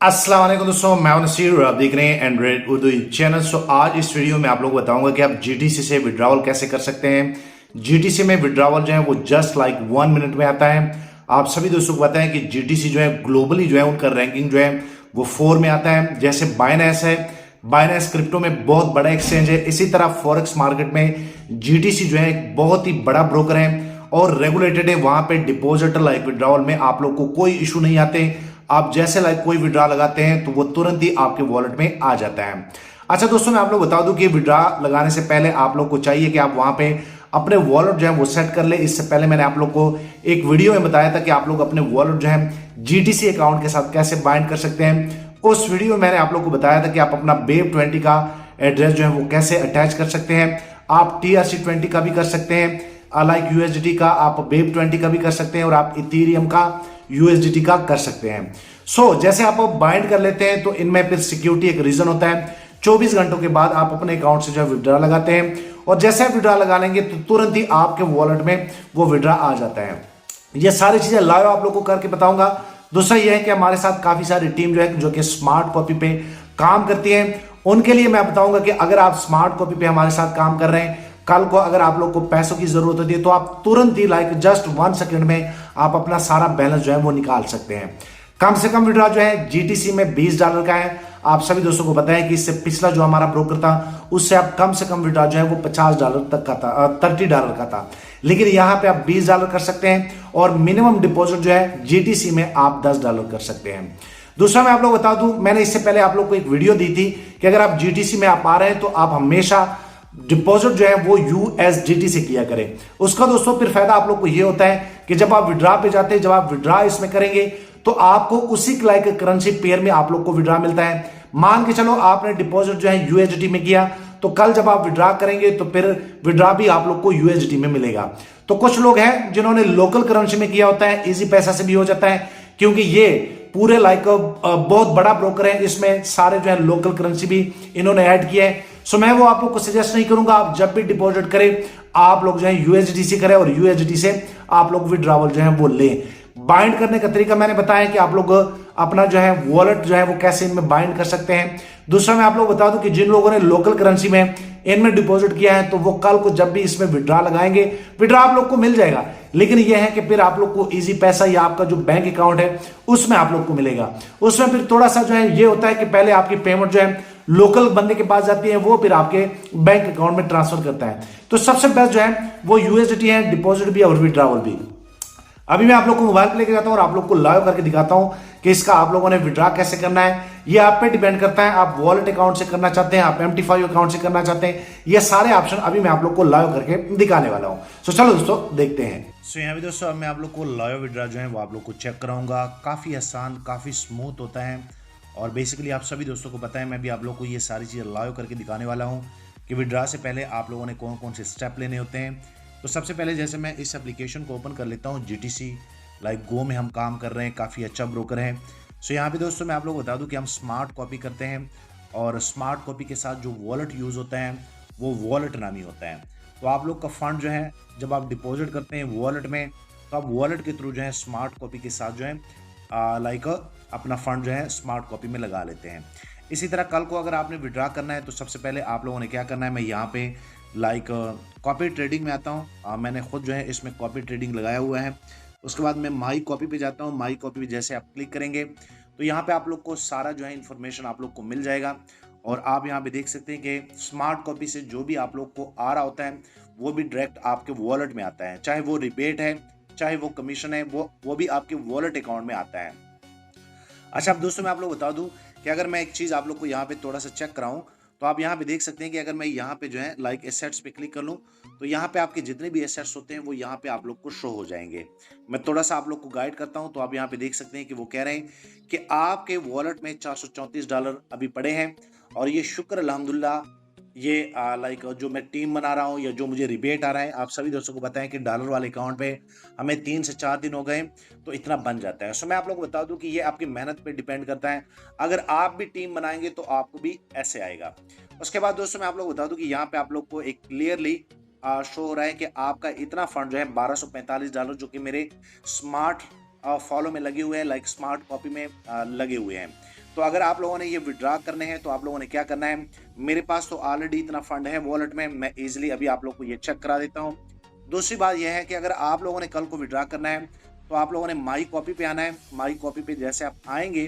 अस्सलाम वालेकुम दोस्तों, मैं हूं नसीर और आप देख रहे हैं एंड्रॉइड उर्दू चैनल। आज इस वीडियो में आप लोगों को बताऊंगा कि आप जीटीसी से विड्रॉवल कैसे कर सकते हैं। जीटीसी में विड्रॉवल जो है वो जस्ट लाइक 1 मिनट में आता है। आप सभी दोस्तों को पता है कि जीटीसी जो है ग्लोबली जो है उनका रैंकिंग जो है वो 4 में आता है। जैसे बाइनेंस है, बाइनेंस क्रिप्टो में बहुत बड़ा एक्सचेंज है, इसी तरह फॉरेक्स मार्केट में जीटीसी जो है एक बहुत ही बड़ा ब्रोकर है और रेगुलेटेड है। वहां पे डिपॉजिट लाइक विड्रॉवल में आप लोग को कोई इशू नहीं आते। आप जैसे लाइक कोई विड्रा लगाते हैं तो वो तुरंत ही आपके वॉलेट में आ जाता है। अच्छा दोस्तों, मैं आप लोग बता दूं कि विड्रा लगाने से पहले आप लोग को चाहिए कि आप वहां पे अपने वॉलेट जो है वो सेट कर ले। इससे पहले मैंने आप लोग को एक वीडियो में बताया था कि आप लोग अपने वॉलेट जो है जीटीसी अकाउंट के साथ कैसे बाइंड कर सकते हैं। उस वीडियो में मैंने आप लोग को बताया था कि आप अपना BEP20 का एड्रेस जो है वो कैसे अटैच कर सकते हैं। आप TRC20 का भी कर सकते हैं, लाइक USDT का आप BEP20 का भी कर सकते हैं और आप इथेरियम का USDT का कर सकते हैं। जैसे आप बाइंड कर लेते हैं तो इनमें फिर सिक्योरिटी एक रीजन होता है। 24 घंटों के बाद आप अपने अकाउंट से जो है विड्रा लगाते हैं और जैसे आप विड्रा लगा लेंगे तो तुरंत ही आपके वॉलेट में वो विड्रा आ जाता है। ये सारी चीजें लाइव आप लोग को करके बताऊंगा। दूसरा ये है कि हमारे साथ काफी सारी टीम जो है जो कि स्मार्ट कॉपी पे काम करती है, उनके लिए मैं बताऊंगा कि अगर आप स्मार्ट कॉपी पे हमारे साथ काम कर रहे हैं, कल को अगर आप लोग को पैसों की जरूरत होती है तो आप तुरंत ही लाइक जस्ट 1 सेकंड में आप अपना सारा बैलेंस जो है वो निकाल सकते हैं। कम से कम विड्रॉ जो है जीटीसी में $20 का है। आप सभी दोस्तों को पता है कि इससे पिछला जो हमारा ब्रोकर था उससे आप कम से कम विड्रॉ जो है वो $50 तक का था, $30 का था। लेकिन यहां पे आप $20 कर सकते हैं और मिनिमम डिपॉजिट जो है जीटीसी में आप $10 कर सकते हैं। दूसरा मैं आप लोग बता दूं, मैंने इससे पहले आप लोग को एक वीडियो दी थी कि अगर आप जीटीसी में आप आ रहे हैं तो आप हमेशा डिपॉजिट जो है वो USDT से किया करें। उसका दोस्तों फिर फायदा आप लोग को ये होता है कि जब आप विड्रा पे जाते हैं, जब आप विड्रा इसमें करेंगे तो आपको उसी लाइक करेंसी पेयर में आप लोग को विड्रा मिलता है। मान के चलो आपने डिपॉजिट जो है USDT में किया तो कल जब आप विड्रा करेंगे तो फिर विड्रा भी आप लोग को USDT में मिलेगा। तो कुछ लोग हैं जिन्होंने लोकल करेंसी में किया होता है, इजी पैसा से भी हो जाता है क्योंकि ये पूरे लाइक बहुत बड़ा ब्रोकर है, इसमें सारे जो है लोकल करेंसी भी इन्होंने ऐड किया है। मैं वो आप लोग को सजेस्ट नहीं करूंगा। आप जब भी डिपॉजिट करें आप लोग जो है USDT से करें और USDT से आप लोग विड्रॉवल जो है वो लें। बाइंड करने का तरीका मैंने बताया कि आप लोग अपना जो है वॉलेट जो है वो कैसे इनमें बाइंड कर सकते हैं। दूसरा मैं आप लोग बता दूं कि जिन लोगों ने लोकल करेंसी में इनमें डिपॉजिट किया है तो वो कल को जब भी इसमें विड्रा लगाएंगे विड्रा आप लोग को मिल जाएगा। लेकिन यह है कि फिर आप लोग को इजी पैसा या आपका जो बैंक अकाउंट है उसमें आप लोग को मिलेगा। उसमें फिर थोड़ा सा जो है ये होता है कि पहले आपकी पेमेंट जो है लोकल बंदे के पास जाती है, वो फिर आपके बैंक अकाउंट में ट्रांसफर करता है। तो सबसे बेस्ट जो है वो USDT है, डिपॉजिट भी और विड्रॉवल भी। अभी मैं आप लोग को मोबाइल पे लेके जाता हूं और आप लोग को लाइव करके दिखाता हूं कि इसका आप लोगों ने विड्रा कैसे करना है। ये आप पे डिपेंड करता है, आप वॉलेट अकाउंट से करना चाहते हैं, आप MT5 अकाउंट से करना चाहते हैं, ये सारे ऑप्शन अभी मैं आप लोग को लाइव करके दिखाने वाला हूं। चलो दोस्तों देखते हैं। यहाँ भी दोस्तों मैं आप लोग को लाइव विड्रा जो है वो आप लोग को चेक कराऊंगा। काफी आसान, काफी स्मूथ होता है और बेसिकली आप सभी दोस्तों को पता है मैं भी आप लोग को ये सारी चीज़ें लाइव करके दिखाने वाला हूँ कि विड्रा से पहले आप लोगों ने कौन कौन से स्टेप लेने होते हैं। तो सबसे पहले जैसे मैं इस एप्लीकेशन को ओपन कर लेता हूँ, जीटीसी लाइक गो में हम काम कर रहे हैं, काफ़ी अच्छा ब्रोकर है। यहाँ पे दोस्तों मैं आप लोग को बता दूँ कि हम स्मार्ट कॉपी करते हैं और स्मार्ट कॉपी के साथ जो वॉलेट यूज़ होता है वो वॉलेट नामी होता है। तो आप लोग का फंड जो है जब आप डिपॉजिट करते हैं वॉलेट में तो आप वॉलेट के थ्रू जो है स्मार्ट कॉपी के साथ जो है लाइक अपना फंड जो है स्मार्ट कॉपी में लगा लेते हैं। इसी तरह कल को अगर आपने विड्रा करना है तो सबसे पहले आप लोगों ने क्या करना है, मैं यहाँ पे लाइक कॉपी ट्रेडिंग में आता हूँ। मैंने खुद जो है इसमें कॉपी ट्रेडिंग लगाया हुआ है। उसके बाद मैं माई कॉपी पे जाता हूँ। माई कॉपी पे जैसे आप क्लिक करेंगे तो यहाँ पे आप लोग को सारा जो है इन्फॉर्मेशन आप लोग को मिल जाएगा और आप यहाँ पे देख सकते हैं कि स्मार्ट कॉपी से जो भी आप लोग को आ रहा होता है वो भी डायरेक्ट आपके वॉलेट में आता है, चाहे वो रिबेट है चाहे वो कमीशन है, वो भी आपके वॉलेट अकाउंट में आता है। अच्छा अब दोस्तों मैं आप लोग बता दूं कि अगर मैं एक चीज़ आप लोग को यहाँ पे थोड़ा सा चेक कराऊं तो आप यहाँ पे देख सकते हैं कि अगर मैं यहाँ पे जो है लाइक एसेट्स पे क्लिक कर लूँ तो यहाँ पे आपके जितने भी एसेट्स होते हैं वो यहाँ पे आप लोग को शो हो जाएंगे। मैं थोड़ा सा आप लोग को गाइड करता हूँ तो आप यहाँ पे देख सकते हैं कि वो कह रहे हैं कि आपके वॉलेट में $434 अभी पड़े हैं और ये शुक्र अल्हम्दुलिल्लाह ये लाइक जो मैं टीम बना रहा हूँ या जो मुझे रिबेट आ रहा है, आप सभी दोस्तों को बताएं कि डॉलर वाले अकाउंट पे हमें 3 से 4 दिन हो गए तो इतना बन जाता है। मैं आप लोगों को बता दूं कि ये आपकी मेहनत पे डिपेंड करता है। अगर आप भी टीम बनाएंगे तो आपको भी ऐसे आएगा। उसके बाद दोस्तों मैं आप लोग बता दूं कि यहाँ पे आप लोग को एक क्लियरली शो हो रहा है कि आपका इतना फंड जो है $1245 जो कि मेरे स्मार्ट फॉलो में लगे हुए हैं, लाइक स्मार्ट कॉपी में लगे हुए हैं। तो अगर आप लोगों ने ये विड्रा करने हैं तो आप लोगों ने क्या करना है, मेरे पास तो ऑलरेडी इतना फंड है वॉलेट में, मैं इजीली अभी आप लोग को ये चेक करा देता हूँ। दूसरी बात यह है कि अगर आप लोगों ने कल को विड्रा करना है तो आप लोगों ने माई कॉपी पे आना है। माई कॉपी पे जैसे आप आएंगे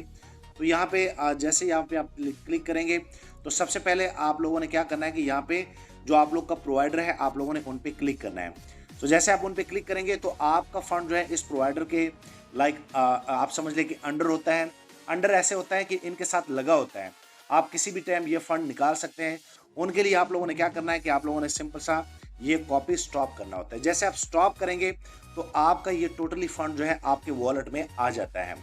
तो यहाँ पे जैसे यहाँ पे आप क्लिक करेंगे तो सबसे पहले आप लोगों ने क्या करना है कि यहाँ पे जो आप लोग का प्रोवाइडर है आप लोगों ने उन पे क्लिक करना है। तो जैसे आप उन पे क्लिक करेंगे तो आपका फंड जो है इस प्रोवाइडर के आप समझ लें कि अंडर होता है। अंडर ऐसे होता है कि इनके साथ लगा होता है, आप किसी भी टाइम ये फंड निकाल सकते हैं। उनके लिए आप लोगों ने क्या करना है कि आप लोगों ने सिंपल सा ये कॉपी स्टॉप करना होता है। जैसे आप स्टॉप करेंगे तो आपका ये टोटली फंड जो है आपके वॉलेट में आ जाता है,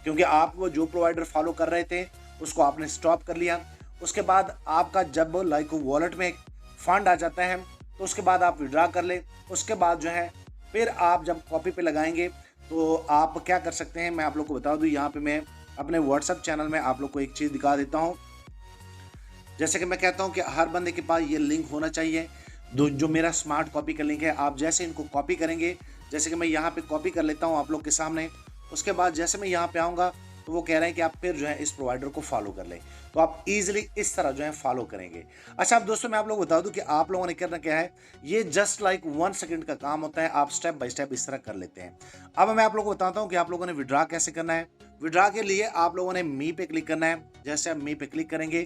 क्योंकि आप वो जो प्रोवाइडर फॉलो कर रहे थे उसको आपने स्टॉप कर लिया। उसके बाद आपका जब वॉलेट में फंड आ जाता है तो उसके बाद आप विड्रा कर ले। उसके बाद जो है फिर आप जब कॉपी पे लगाएंगे तो आप क्या कर सकते हैं, मैं आप लोग को बता दूं। यहाँ पे मैं अपने व्हाट्सएप चैनल में आप लोग को एक चीज़ दिखा देता हूँ। जैसे कि मैं कहता हूँ कि हर बंदे के पास ये लिंक होना चाहिए, जो मेरा स्मार्ट कॉपी का लिंक है। आप जैसे इनको कॉपी करेंगे, जैसे कि मैं यहाँ पे कॉपी कर लेता हूँ आप लोग के सामने। उसके बाद जैसे मैं यहाँ पे आऊँगा तो वो कह रहे हैं कि आप फिर जो है इस प्रोवाइडर को फॉलो कर लें, तो आप इजीली इस तरह जो है फॉलो करेंगे। अच्छा अब दोस्तों मैं आप लोग बता दूं कि आप लोगों ने करना क्या है, ये जस्ट लाइक 1 सेकंड का काम होता है, आप स्टेप बाय स्टेप इस तरह कर लेते हैं। अब मैं आप लोगों को बताता हूं कि आप लोगों ने विड्रा कैसे करना है। विड्रा के लिए आप लोगों ने मी पे क्लिक करना है। जैसे आप मी पे क्लिक करेंगे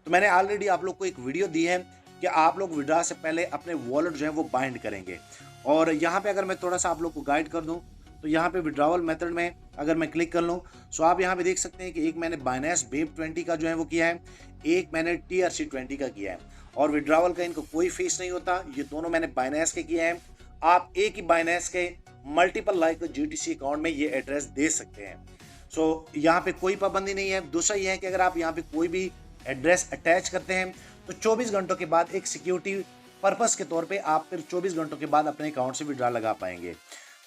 तो मैंने ऑलरेडी आप लोग को एक वीडियो दी है कि आप लोग विड्रा से पहले अपने वॉलेट जो है वो बाइंड करेंगे। और यहाँ पे अगर मैं थोड़ा सा आप लोग को गाइड कर दूं तो यहाँ पे विड्रावल मेथड में अगर मैं क्लिक कर लूँ तो आप यहाँ पे देख सकते हैं कि एक मैंने बाइनेंस बेब 20 का जो है वो किया है, एक मैंने TRC20 का किया है। और विड्रावल का इनको कोई फीस नहीं होता, ये दोनों मैंने बाइनेंस के किए हैं। आप एक ही बाइनेंस के मल्टीपल GTC अकाउंट में ये एड्रेस दे सकते हैं। सो यहाँ पे कोई पाबंदी नहीं है। दूसरा ये है कि अगर आप यहाँ पे कोई भी एड्रेस अटैच करते हैं तो 24 घंटों के बाद एक सिक्योरिटी पर्पस के तौर पे आप फिर 24 घंटों के बाद अपने अकाउंट से विड्रा लगा पाएंगे।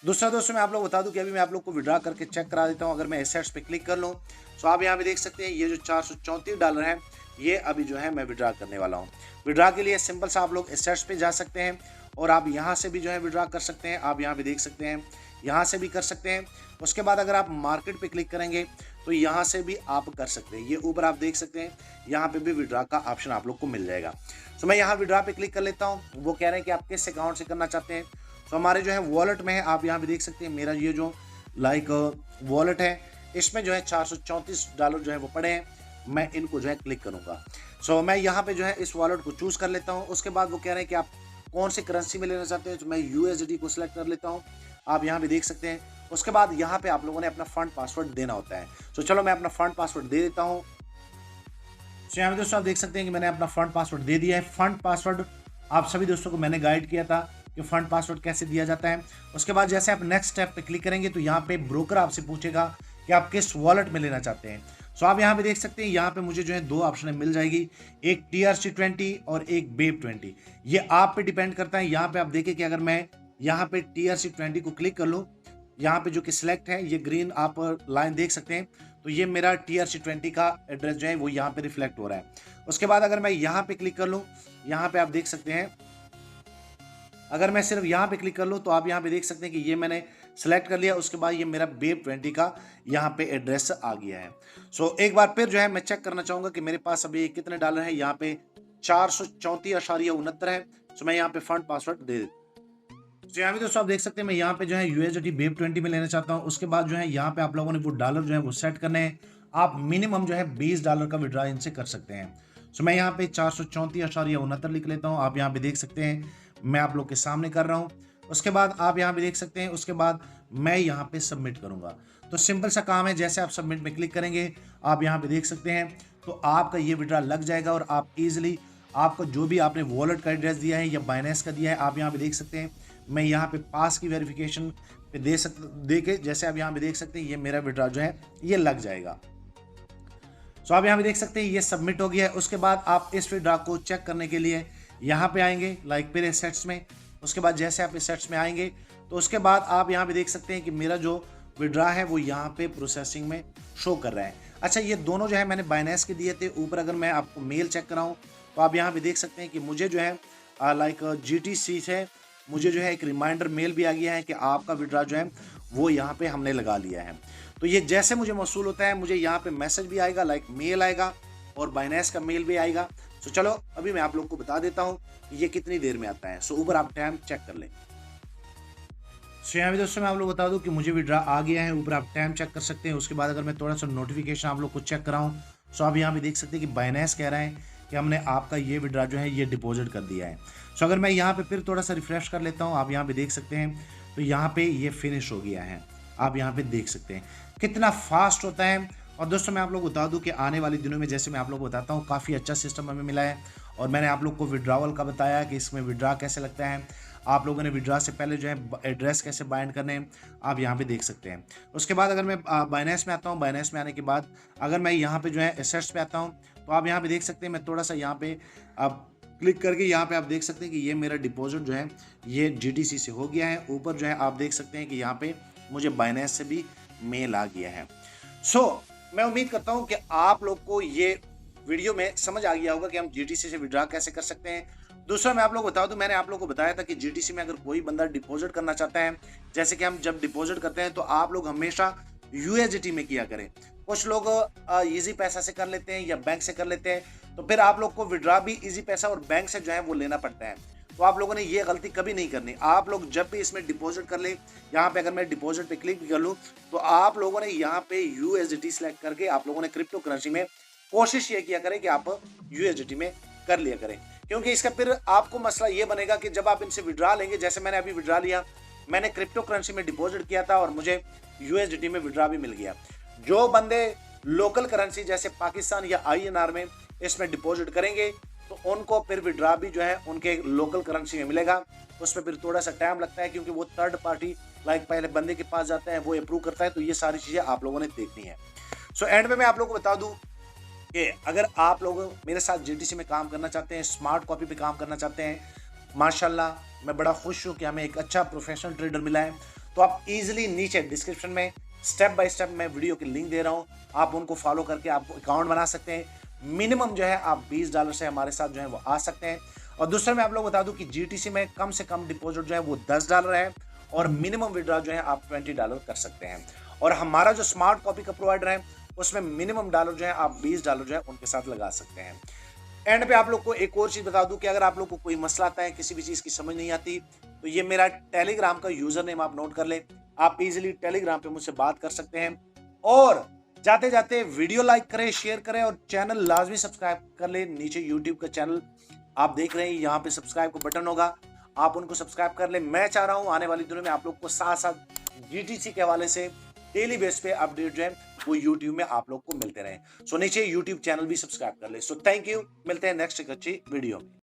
दूसरा दोस्तों मैं आप लोग बता दूं कि अभी मैं आप लोग को विड्रा करके चेक करा देता हूं। अगर मैं एसेट्स पे क्लिक कर लूं तो आप यहाँ पे देख सकते हैं ये जो $434 है ये अभी जो है मैं विड्रा करने वाला हूँ। विड्रा के लिए सिंपल सा आप लोग एसेट्स पे जा सकते हैं और आप यहाँ से भी जो है विड्रा कर सकते हैं। आप यहाँ पे देख सकते हैं, यहाँ से भी कर सकते हैं। उसके बाद अगर आप मार्केट पे क्लिक करेंगे तो यहाँ से भी आप कर सकते हैं। ये ऊपर आप देख सकते हैं, यहाँ पे भी विड्रा का ऑप्शन आप लोग को मिल जाएगा। तो मैं यहाँ विड्रा पे क्लिक कर लेता हूँ। वो कह रहे हैं कि आप किस अकाउंट से करना चाहते हैं। तो हमारे जो है वॉलेट में है, आप यहाँ पे देख सकते हैं मेरा ये जो वॉलेट है इसमें जो है $434 जो है वो पड़े हैं। मैं इनको जो है क्लिक करूँगा। सो मैं यहाँ पे जो है इस वॉलेट को चूज़ कर लेता हूँ। उसके बाद वो कह रहे हैं कि आप कौन सी करेंसी में लेना चाहते हैं, तो मैं USD को सिलेक्ट कर लेता हूँ। आप यहाँ पे देख सकते हैं। उसके बाद यहाँ पे आप लोगों ने अपना फंड पासवर्ड देना होता है। तो चलो मैं अपना फंड पासवर्ड दे देता हूँ। तो यहाँ पे दोस्तों आप देख सकते हैं कि मैंने अपना फंड पासवर्ड दे दिया है। फंड पासवर्ड आप सभी दोस्तों को मैंने गाइड किया था कि फंड पासवर्ड कैसे दिया जाता है। उसके बाद जैसे आप नेक्स्ट स्टेप पे क्लिक करेंगे तो यहाँ पे ब्रोकर आपसे पूछेगा कि आप किस वॉलेट में लेना चाहते हैं। सो आप यहाँ पे देख सकते हैं, यहाँ पे मुझे जो है 2 ऑप्शन मिल जाएगी, एक TRC20 और एक बेब 20। ये आप पे डिपेंड करता है। यहाँ पे आप देखें कि अगर मैं यहाँ पे TRC20 को क्लिक कर लूँ, यहाँ पे जो कि सिलेक्ट है, ये ग्रीन आप लाइन देख सकते हैं, तो ये मेरा TRC20 का एड्रेस जो है वो यहाँ पे रिफ्लेक्ट हो रहा है। उसके बाद अगर मैं यहाँ पे क्लिक कर लूँ, यहाँ पे आप देख सकते हैं, अगर मैं सिर्फ यहाँ पे क्लिक कर लूँ तो आप यहाँ पे देख सकते हैं कि ये मैंने सेलेक्ट कर लिया। उसके बाद ये मेरा बेब 20 का यहाँ पे एड्रेस आ गया है। सो एक बार फिर जो है मैं चेक करना चाहूँगा कि मेरे पास अभी कितने डॉलर है। यहाँ पे 434.69 है। सो मैं यहाँ पे फंड पासवर्ड दे देता हूँ। तो यहाँ पे दोस्तों आप देख सकते हैं मैं यहाँ पे जो है USD बेब 20 में लेना चाहता हूँ। उसके बाद जो है यहाँ पे आप लोगों ने वो डॉलर जो है वो सेट करने हैं। आप मिनिमम जो है $20 का विड्रा इनसे कर सकते हैं। सो मैं यहाँ पे 434.69 लिख लेता हूँ। आप यहाँ पे देख सकते हैं मैं आप लोग के सामने कर रहा हूँ। उसके बाद आप यहाँ पे देख सकते हैं, उसके बाद मैं यहाँ पे सबमिट करूँगा। तो सिंपल सा काम है, जैसे आप सबमिट में क्लिक करेंगे आप यहाँ पे देख सकते हैं तो आपका ये विड्रा लग जाएगा और आप इजीली आपको जो भी आपने वॉलेट का एड्रेस दिया है या बाइनेंस का दिया है, आप यहाँ पे देख सकते हैं मैं यहाँ पे पास की वेरिफिकेशन पे दे के जैसे आप यहाँ पे देख सकते हैं ये मेरा विड्रा जो है ये लग जाएगा। सो आप यहाँ पे देख सकते हैं ये सबमिट हो गया है। उसके बाद आप इस विड्रा को चेक करने के लिए यहाँ पे आएंगे फिर एसेट्स में। उसके बाद जैसे आप एसेट्स में आएंगे तो उसके बाद आप यहाँ पे देख सकते हैं कि मेरा जो विड्रा है वो यहाँ पे प्रोसेसिंग में शो कर रहा है। अच्छा ये दोनों जो है मैंने बाइनेंस के दिए थे। ऊपर अगर मैं आपको मेल चेक कराऊँ तो आप यहाँ पे देख सकते हैं कि मुझे जो है GTC से मुझे जो है एक रिमाइंडर मेल भी आ गया है कि आपका विड्रा जो है वो यहाँ पे हमने लगा लिया है। तो ये जैसे मुझे मौसूल होता है, मुझे यहाँ पे मैसेज भी आएगा, लाइक मेल आएगा और बाइनेंस का मेल भी आएगा। सो चलो अभी मैं आप लोग को बता देता हूँ कि ये कितनी देर में आता है। सो ऊपर आप टाइम चेक कर लें। सो यहाँ पे दोस्तों मैं आप लोग बता दूं कि मुझे विड्रा आ गया है। ऊपर आप टाइम चेक कर सकते हैं। उसके बाद अगर मैं थोड़ा सा नोटिफिकेशन आप लोग को चेक कराऊं, सो आप यहाँ पे देख सकते हैं कि बाइनेंस कह रहा है कि हमने आपका ये विड्रा जो है ये डिपॉजिट कर दिया है। सो अगर मैं यहाँ पे फिर थोड़ा सा रिफ्रेश कर लेता हूँ, आप यहाँ पे देख सकते हैं, तो यहाँ पे ये फिनिश हो गया है। आप यहाँ पे देख सकते हैं कितना फास्ट होता है। और दोस्तों मैं आप लोग को बता दूं कि आने वाले दिनों में जैसे मैं आप लोग को बताता हूँ, काफ़ी अच्छा सिस्टम हमें मिला है। और मैंने आप लोग को विड्रावल का बताया कि इसमें विड्रा कैसे लगता है। आप लोगों ने विड्रा से पहले जो है एड्रेस कैसे बाइंड करने हैं, आप यहाँ पे देख सकते हैं। उसके बाद अगर मैं बाइनेंस में आता हूँ, बाइनेंस में आने के बाद अगर मैं यहाँ पे जो है एसेट्स पे आता हूँ, तो आप यहाँ पे देख सकते हैं, मैं थोड़ा सा यहाँ पे आप क्लिक करके यहाँ पे आप देख सकते हैं कि ये मेरा डिपॉजिट जो है ये GTC से हो गया है। ऊपर जो है आप देख सकते हैं कि यहाँ पे मुझे बाइनेंस से भी मेल आ गया है। सो मैं उम्मीद करता हूँ कि आप लोग को ये वीडियो में समझ आ गया होगा कि हम GTC से विड्रा कैसे कर सकते हैं। दूसरा मैं आप लोग को बता दूं, मैंने आप लोग को बताया था कि GTC में अगर कोई बंदा डिपॉजिट करना चाहता है, जैसे कि हम जब डिपॉजिट करते हैं तो आप लोग हमेशा USDT में किया करें। कुछ लोग इजी पैसा से कर लेते हैं या बैंक से कर लेते हैं, तो फिर आप लोग को विड्रा भी इजी पैसा और बैंक से जो है वो लेना पड़ता है। तो आप लोगों ने ये गलती कभी नहीं करनी। आप लोग जब भी इसमें डिपॉजिट कर ले, यहाँ पे अगर मैं डिपॉजिट पे क्लिक भी कर लूँ, तो आप लोगों ने यहाँ पे USDT सेलेक्ट करके आप लोगों ने क्रिप्टो करेंसी में कोशिश ये किया करें कि आप USDT में कर लिया करें। क्योंकि इसका फिर आपको मसला ये बनेगा कि जब आप इनसे विड्रा लेंगे, जैसे मैंने अभी विड्रा लिया, मैंने क्रिप्टो करेंसी में डिपॉजिट किया था और मुझे USDT में विड्रा भी मिल गया। जो बंदे लोकल करेंसी जैसे पाकिस्तान या INR में इसमें डिपॉजिट करेंगे, तो उनको फिर विड्रा भी जो है उनके लोकल करेंसी में मिलेगा। उसमें फिर थोड़ा सा टाइम लगता है, क्योंकि वो थर्ड पार्टी लाइक पहले बंदे के पास जाता है, वो अप्रूव करता है। तो ये सारी चीज़ें आप लोगों ने देखनी है। सो एंड में मैं आप लोगों को बता दूं कि अगर आप लोग मेरे साथ GTC में काम करना चाहते हैं, स्मार्ट कॉपी पे काम करना चाहते हैं, माशाल्लाह मैं बड़ा खुश हूँ कि हमें एक अच्छा प्रोफेशनल ट्रेडर मिला है। तो आप इजीली नीचे डिस्क्रिप्शन में स्टेप बाय स्टेप मैं वीडियो की लिंक दे रहा हूँ, आप उनको फॉलो करके आप अकाउंट बना सकते हैं। मिनिमम जो है आप $20 से हमारे साथ जो है वो आ सकते हैं। और दूसरा मैं आप लोग बता दूं कि GTC में कम से कम डिपॉजिट जो है वो $10 है और मिनिमम विड्रॉ जो है आप $20 कर सकते हैं। और हमारा जो स्मार्ट कॉपी का प्रोवाइडर है उसमें मिनिमम डॉलर जो है आप $20 जो है उनके साथ लगा सकते हैं। एंड पे आप लोग को एक और चीज बता दूं कि अगर आप लोग को कोई मसला आता है, किसी भी चीज की समझ नहीं आती, तो ये मेरा टेलीग्राम का यूजर नेम आप नोट कर ले। आप इजीली टेलीग्राम पे मुझसे बात कर सकते हैं। और जाते जाते वीडियो लाइक करें, शेयर करें और चैनल लाजमी सब्सक्राइब कर ले। नीचे यूट्यूब का चैनल आप देख रहे हैं, यहाँ पे सब्सक्राइब का बटन होगा, आप उनको सब्सक्राइब कर ले। मैं चाह रहा हूँ आने वाली दिनों में आप लोग को साथ साथ GTC के हवाले से डेली बेस पे अपडेट जो है वो यूट्यूब में आप लोग को मिलते रहे। सो नीचे यूट्यूब चैनल भी सब्सक्राइब कर ले। सो थैंक यू, मिलते हैं नेक्स्ट एक अच्छी वीडियो में।